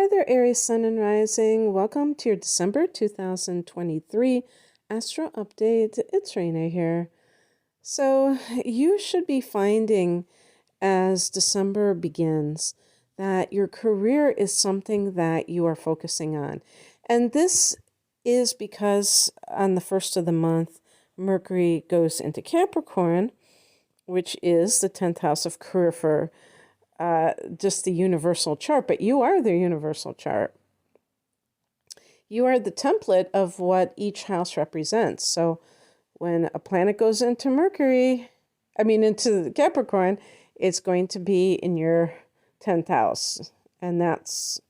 Hi there, Aries Sun and Rising. Welcome to your December 2023 Astro Update. It's Raina here. So, you should be finding as December begins that your career is something that you are focusing on. And this is because on the first of the month, Mercury goes into Capricorn, which is the 10th house of career for just the universal chart, but you are the universal chart. You are the template of what each house represents. So when a planet goes into into Capricorn, it's going to be in your 10th house, and that's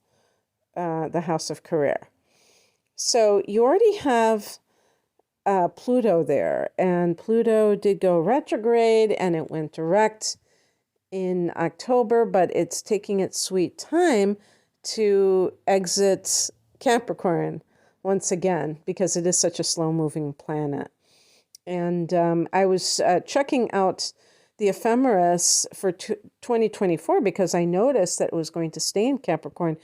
the house of career. So you already have Pluto there, and Pluto did go retrograde, and it went direct in October, but it's taking its sweet time to exit Capricorn once again because it is such a slow-moving planet. And I was checking out the ephemeris for 2024 because I noticed that it was going to stay in Capricorn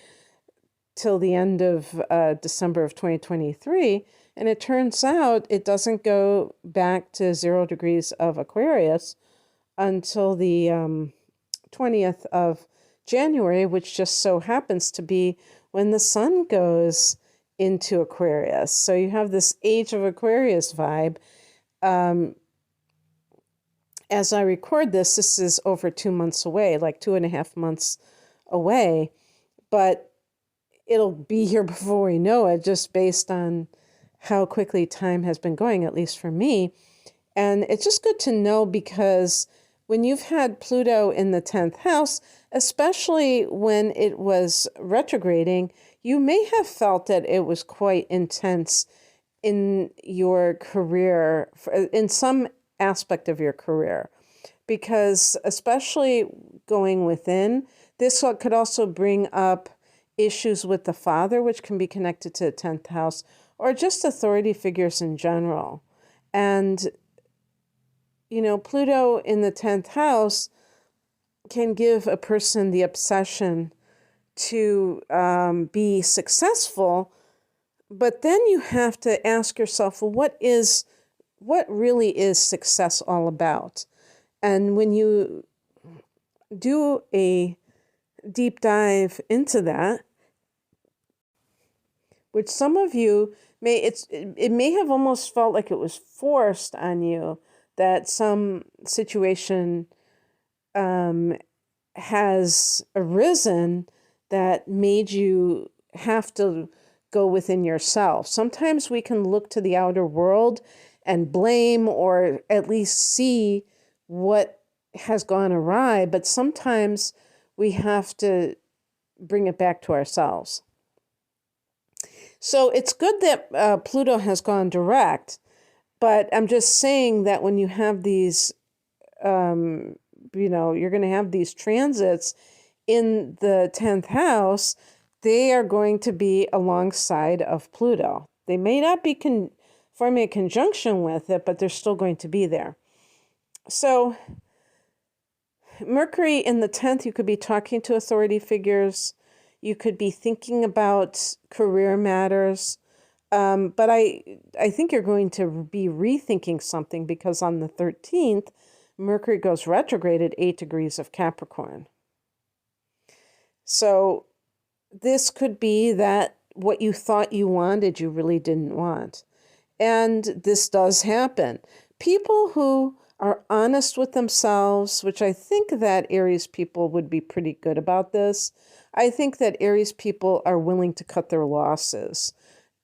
till the end of December of 2023. And it turns out it doesn't go back to 0 degrees of Aquarius until the 20th of January, which just so happens to be when the sun goes into Aquarius. So you have this age of Aquarius vibe. As I record this is over 2 months away, like 2.5 months away, but it'll be here before we know it, just based on how quickly time has been going, at least for me. And it's just good to know because when you've had Pluto in the 10th house, especially when it was retrograding, you may have felt that it was quite intense in your career, in some aspect of your career. Because especially going within, this could also bring up issues with the father, which can be connected to the 10th house, or just authority figures in general. And Pluto in the 10th house can give a person the obsession to be successful, but then you have to ask yourself, well, what really is success all about? And when you do a deep dive into that, which some of you it may have almost felt like it was forced on you, that some situation has arisen that made you have to go within yourself. Sometimes we can look to the outer world and blame or at least see what has gone awry, but sometimes we have to bring it back to ourselves. So it's good that Pluto has gone direct, but I'm just saying that when you have these, you're going to have these transits in the 10th house, they are going to be alongside of Pluto. They may not be forming a conjunction with it, but they're still going to be there. So Mercury in the 10th, you could be talking to authority figures. You could be thinking about career matters. But I think you're going to be rethinking something because on the 13th, Mercury goes retrograde at 8 degrees of Capricorn. So this could be that what you thought you wanted, you really didn't want. And this does happen. People who are honest with themselves, which I think that Aries people would be pretty good about this. I think that Aries people are willing to cut their losses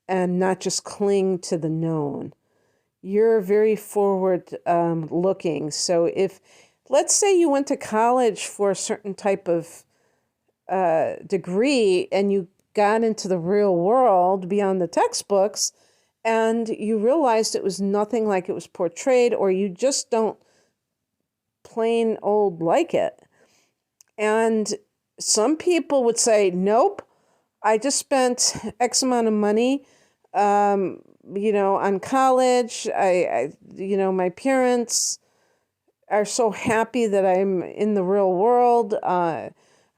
and not just cling to the known. You're very forward looking. So if, let's say you went to college for a certain type of degree and you got into the real world beyond the textbooks and you realized it was nothing like it was portrayed, or you just don't plain old like it. And some people would say, nope, I just spent X amount of money, on college. My parents are so happy that I'm in the real world.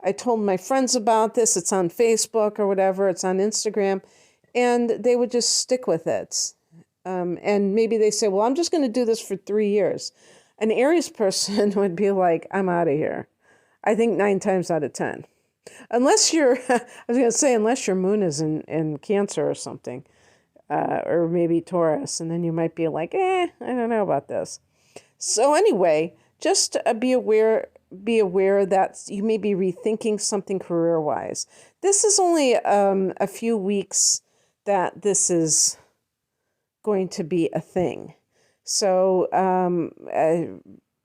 I told my friends about this. It's on Facebook or whatever. It's on Instagram. And they would just stick with it. And maybe they say, well, I'm just going to do this for 3 years. An Aries person would be like, I'm out of here. I think 9 times out of 10. Unless you're, I was going to say, unless your moon is in Cancer or something, or maybe Taurus. And then you might be like, I don't know about this. So anyway, just be aware that you may be rethinking something career-wise. This is only a few weeks that this is going to be a thing. So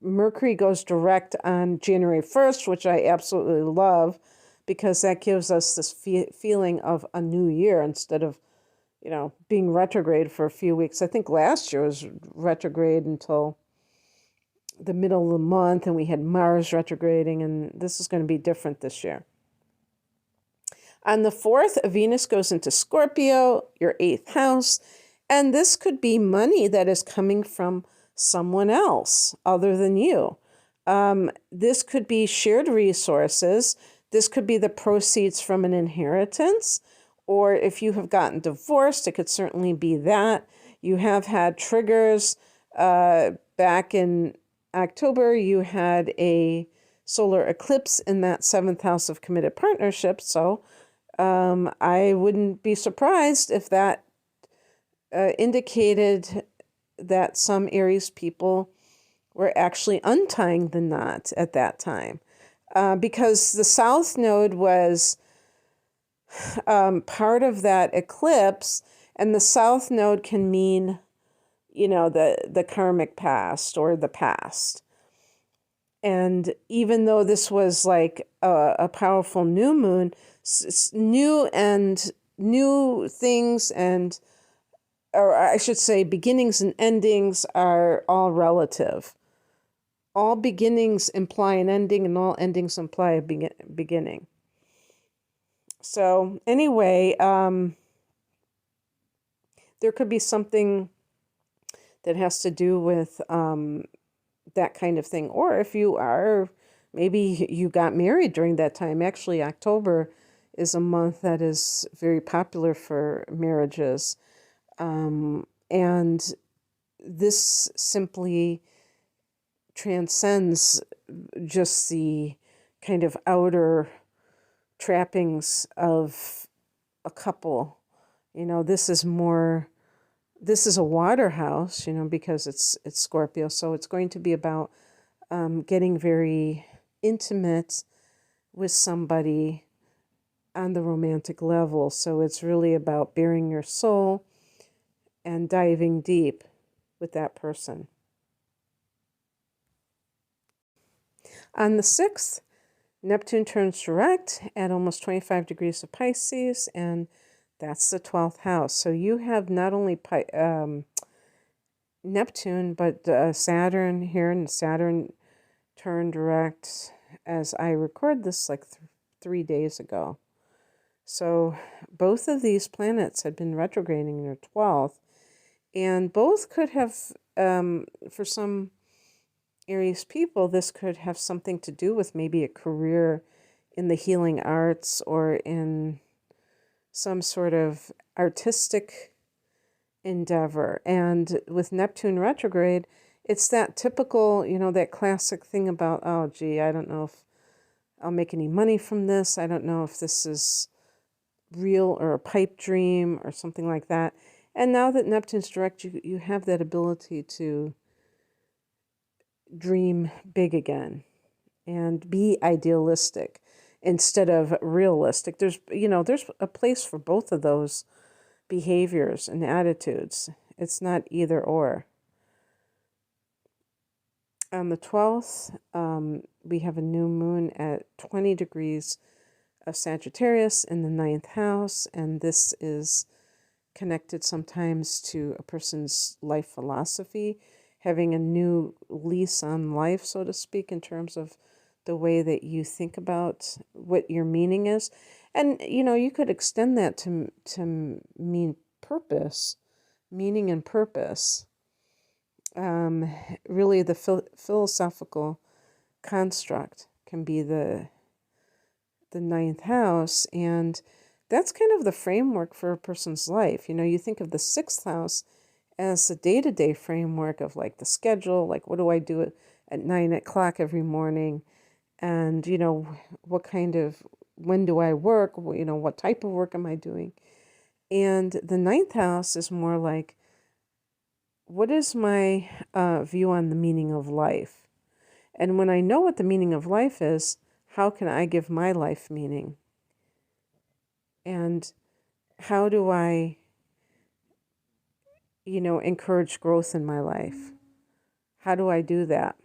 Mercury goes direct on January 1st, which I absolutely love because that gives us this feeling of a new year instead of, being retrograde for a few weeks. I think last year was retrograde until the middle of the month, and we had Mars retrograding, and this is going to be different this year. On the 4th, Venus goes into Scorpio, your 8th house, and this could be money that is coming from someone else other than you. This could be shared resources. This could be the proceeds from an inheritance, or if you have gotten divorced, it could certainly be that. You have had triggers. Back in October, you had a solar eclipse in that 7th house of committed partnerships. So I wouldn't be surprised if that indicated that some Aries people were actually untying the knot at that time. Because the South Node was part of that eclipse, and the South Node can mean, the karmic past or the past. And even though this was like a powerful new moon, new things or I should say beginnings and endings are all relative. All beginnings imply an ending and all endings imply a beginning. So anyway, there could be something that has to do with that kind of thing. Or if you are, maybe you got married during that time. Actually, October is a month that is very popular for marriages. And this simply transcends just the kind of outer trappings of a couple. This is a water house, because it's Scorpio. So it's going to be about getting very intimate with somebody on the romantic level. So it's really about bearing your soul and diving deep with that person. On the 6th, Neptune turns direct at almost 25 degrees of Pisces, and that's the 12th house. So you have not only Neptune, but Saturn here, and Saturn turned direct as I record this like 3 days ago. So both of these planets had been retrograding in their 12th, and both could have, for some Aries people, this could have something to do with maybe a career in the healing arts or in some sort of artistic endeavor. And with Neptune retrograde, it's that typical, that classic thing about, oh, gee, I don't know if I'll make any money from this. I don't know if this is real or a pipe dream or something like that. And now that Neptune's direct, you have that ability to dream big again and be idealistic instead of realistic. There's a place for both of those behaviors and attitudes. It's not either or. On the 12th, we have a new moon at 20 degrees of Sagittarius in the 9th house, and this is connected sometimes to a person's life philosophy, having a new lease on life, so to speak, in terms of the way that you think about what your meaning is. And, you could extend that to mean purpose, meaning and purpose. Really, the philosophical construct can be the the ninth house, and that's kind of the framework for a person's life. You think of the sixth house as the day-to-day framework of like the schedule, like what do I do at 9 o'clock every morning, and when do I work, what type of work am I doing. And the ninth house is more like, what is my view on the meaning of life? And when I know what the meaning of life is, how can I give my life meaning? And how do I, encourage growth in my life? How do I do that?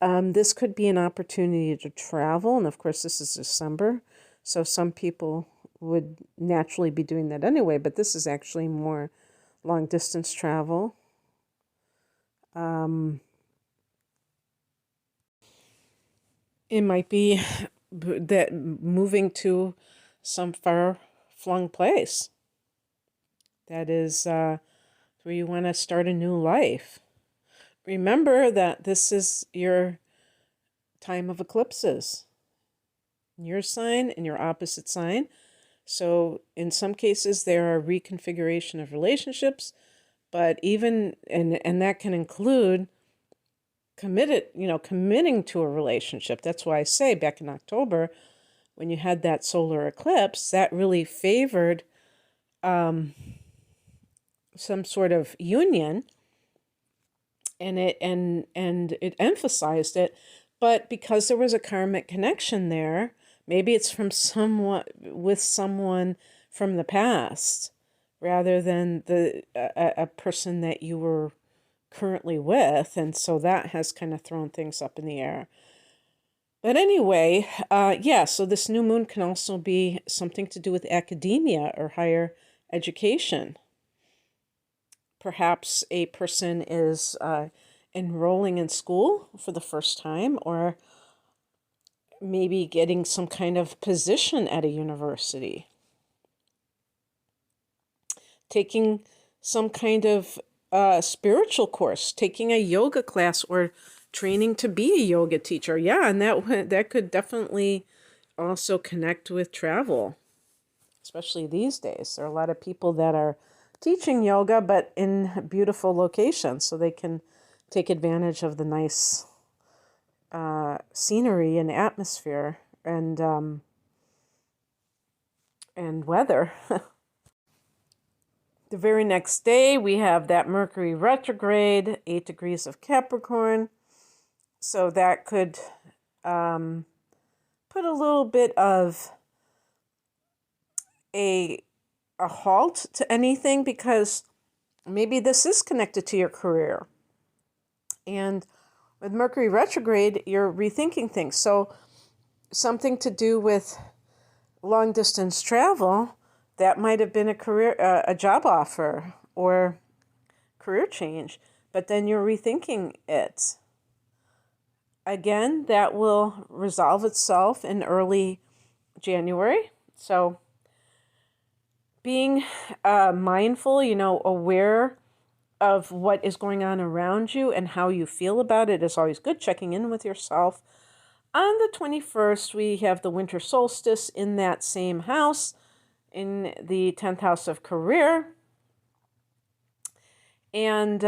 This could be an opportunity to travel. And of course, this is December. So some people would naturally be doing that anyway, but this is actually more long distance travel. It might be that moving to some far flung place that is where you want to start a new life. Remember that this is your time of eclipses, your sign and your opposite sign. So in some cases, there are reconfiguration of relationships, but even, and that can include committing to a relationship. That's why I say back in October, when you had that solar eclipse, that really favored some sort of union, and it emphasized it. But because there was a karmic connection there, maybe it's from someone from the past rather than a person that you were currently with, and so that has kind of thrown things up in the air. But anyway, so this new moon can also be something to do with academia or higher education. Perhaps a person is enrolling in school for the first time, or maybe getting some kind of position at a university, taking some kind of spiritual course, taking a yoga class, or training to be a yoga teacher. Yeah, and that could definitely also connect with travel, especially these days. There are a lot of people that are teaching yoga, but in beautiful locations, so they can take advantage of the nice scenery and atmosphere and weather. The very next day, we have that Mercury retrograde, 8 degrees of Capricorn. So that could put a little bit of a halt to anything, because maybe this is connected to your career. And with Mercury retrograde, you're rethinking things. So something to do with long distance travel, that might have been a job offer or career change, but then you're rethinking it. Again, that will resolve itself in early January. So being mindful, aware of what is going on around you and how you feel about it is always good. Checking in with yourself. On the 21st, we have the winter solstice in that same house, in the 10th house of career. And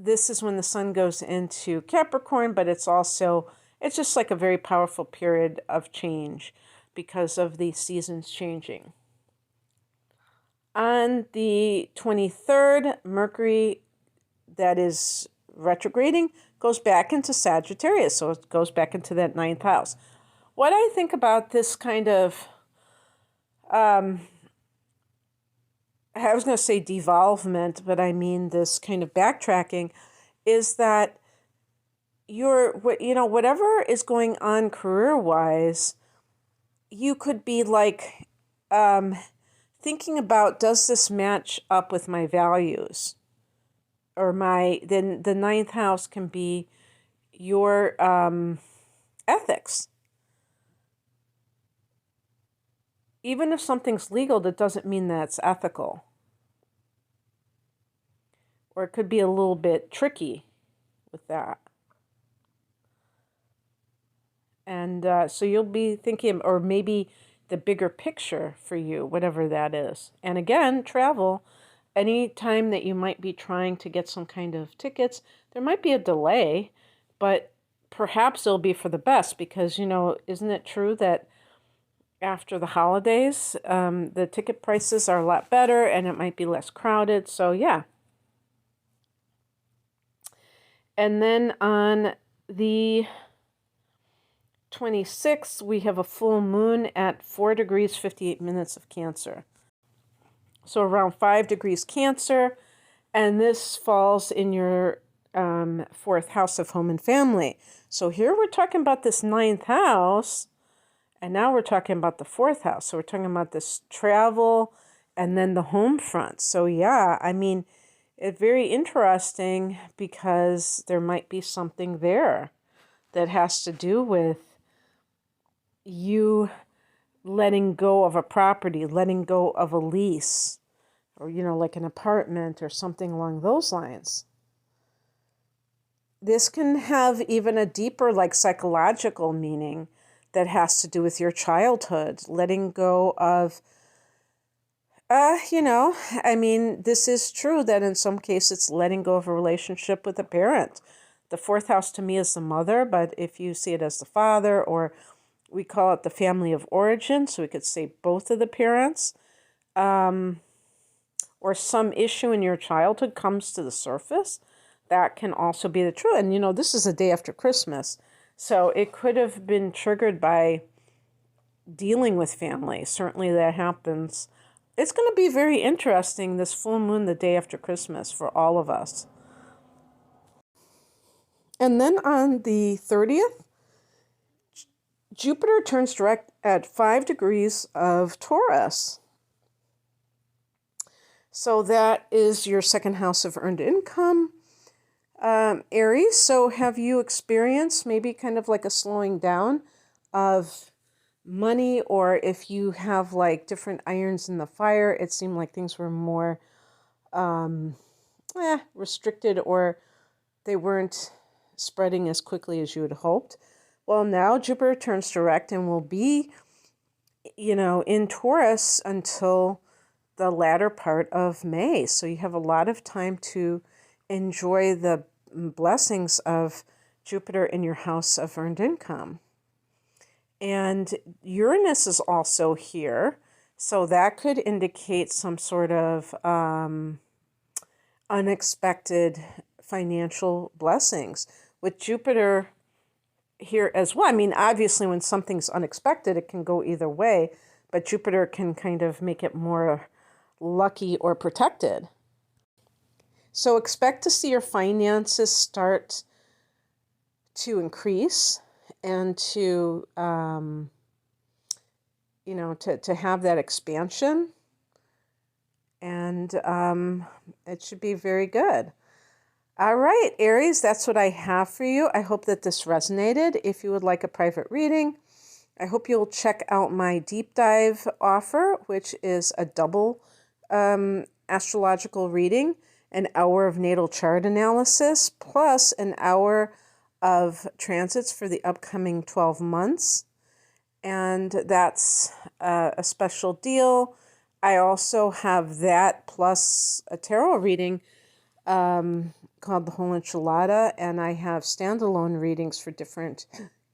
this is when the sun goes into Capricorn, but it's just like a very powerful period of change because of the seasons changing. On the 23rd, Mercury, that is retrograding, goes back into Sagittarius, so it goes back into that 9th house. What I think about this kind of, I was going to say devolvement, but I mean this kind of backtracking, is that whatever is going on career-wise, you could be like thinking about, does this match up with my values? Or then the 9th house can be your ethics. Even if something's legal, that doesn't mean that it's ethical. Or it could be a little bit tricky with that. And so you'll be thinking, or maybe the bigger picture for you, whatever that is. And again, travel, any time that you might be trying to get some kind of tickets, there might be a delay, but perhaps it'll be for the best because, isn't it true that after the holidays, the ticket prices are a lot better and it might be less crowded. So, yeah. And then on the 26th, we have a full moon at 4 degrees, 58 minutes of Cancer. So around 5 degrees Cancer, and this falls in your fourth house of home and family. So here we're talking about this ninth house, and now we're talking about the fourth house. So we're talking about this travel and then the home front. So yeah, I mean, it's very interesting because there might be something there that has to do with you letting go of a property, letting go of a lease, or, like an apartment or something along those lines. This can have even a deeper, like, psychological meaning that has to do with your childhood, letting go of, this is true that in some cases it's letting go of a relationship with a parent. The fourth house to me is the mother, but if you see it as the father, or we call it the family of origin, so we could say both of the parents, or some issue in your childhood comes to the surface, that can also be the truth. And, this is a day after Christmas, so it could have been triggered by dealing with family. Certainly that happens. It's going to be very interesting, this full moon the day after Christmas, for all of us. And then on the 30th, Jupiter turns direct at 5 degrees of Taurus. So that is your second house of earned income, Aries. So have you experienced maybe kind of like a slowing down of money, or if you have like different irons in the fire, it seemed like things were more restricted, or they weren't spreading as quickly as you had hoped. Well, now Jupiter turns direct and will be, in Taurus until the latter part of May. So you have a lot of time to enjoy the blessings of Jupiter in your house of earned income. And Uranus is also here. So that could indicate some sort of unexpected financial blessings. With Jupiter here as well. I mean, obviously, when something's unexpected, it can go either way, but Jupiter can kind of make it more lucky or protected. So expect to see your finances start to increase and to, to have that expansion. And it should be very good. All right, Aries, that's what I have for you. I hope that this resonated. If you would like a private reading, I hope you'll check out my deep dive offer, which is a double astrological reading, an hour of natal chart analysis, plus an hour of transits for the upcoming 12 months. And that's a special deal. I also have that plus a tarot reading called The Whole Enchilada, and I have standalone readings for different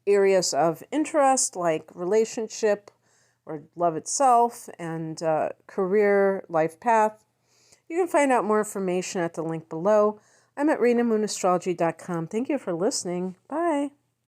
areas of interest, like relationship or love itself, and career, life path. You can find out more information at the link below. I'm at RenaMoonAstrology.com. Thank you for listening. Bye.